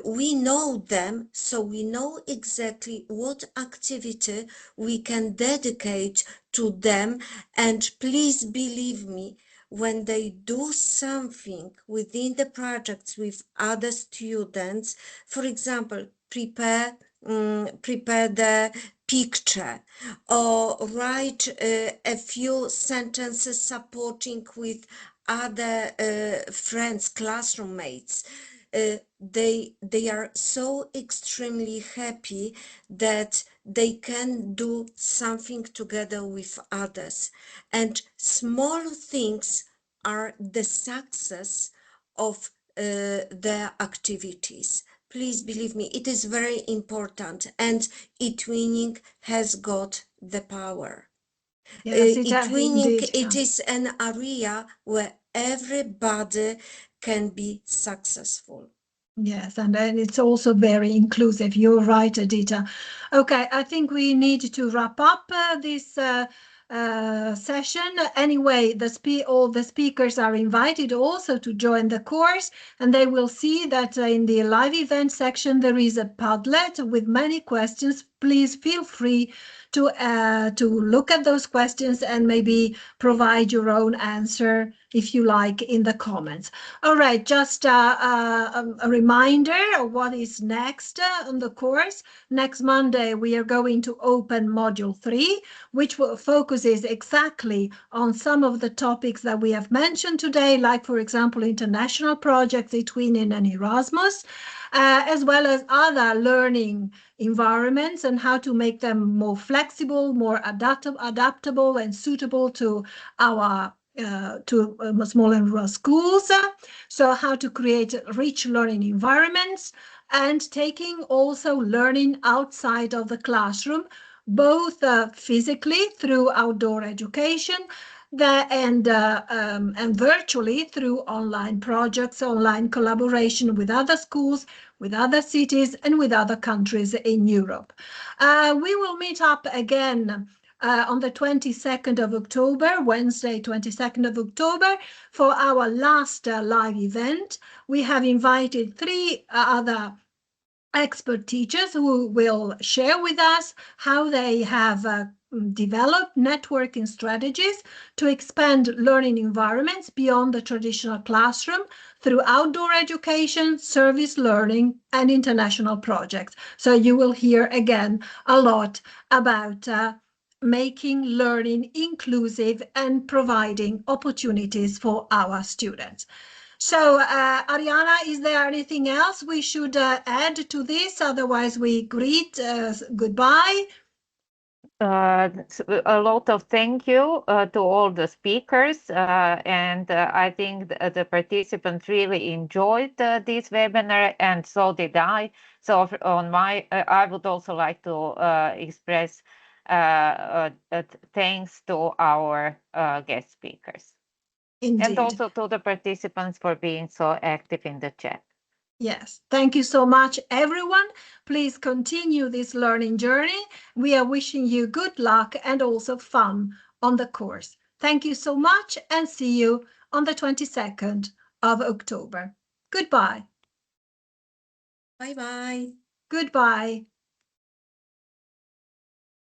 Speaker 4: We know them, so we know exactly what activity we can dedicate to them. And please believe me, when they do something within the projects with other students, for example, prepare the picture, or write a few sentences supporting with other friends, classroom mates, they are so extremely happy that they can do something together with others. And small things are the success of their activities. Please believe me, it is very important, and eTwinning has got the power.
Speaker 1: Yes,
Speaker 4: eTwinning,
Speaker 1: indeed.
Speaker 4: it is an area where everybody can be successful.
Speaker 1: Yes, and then it's also very inclusive. You're right, Edita. Okay, I think we need to wrap up this session. Anyway, all the speakers are invited also to join the course, and they will see that in the live event section there is a Padlet with many questions. Please feel free to look at those questions and maybe provide your own answer if you like in the comments. All right, just a reminder of what is next on the course. Next Monday, we are going to open Module 3, which focuses exactly on some of the topics that we have mentioned today, like, for example, international projects between and Erasmus, as well as other learning environments and how to make them more flexible, more adaptable and suitable to our small and rural schools. So how to create rich learning environments, and taking also learning outside of the classroom, both physically through outdoor education, and virtually through online projects, online collaboration with other schools, with other cities, and with other countries in Europe. We will meet up again on the 22nd of October, Wednesday, 22nd of October, for our last live event. We have invited 3 other expert teachers who will share with us how they have developed networking strategies to expand learning environments beyond the traditional classroom through outdoor education, service learning, and international projects. So you will hear again a lot about making learning inclusive and providing opportunities for our students. So, Ariana, is there anything else we should add to this? Otherwise, we greet goodbye.
Speaker 2: A lot of thank you to all the speakers, and I think the participants really enjoyed this webinar, and so did I. So I would also like to express thanks to our guest speakers.
Speaker 1: Indeed.
Speaker 2: And also to the participants for being so active in the chat.
Speaker 1: Yes, thank you so much, everyone. Please continue this learning journey. We are wishing you good luck and also fun on the course. Thank you so much, and see you on the 22nd of October. Goodbye.
Speaker 4: Bye-bye.
Speaker 1: Goodbye.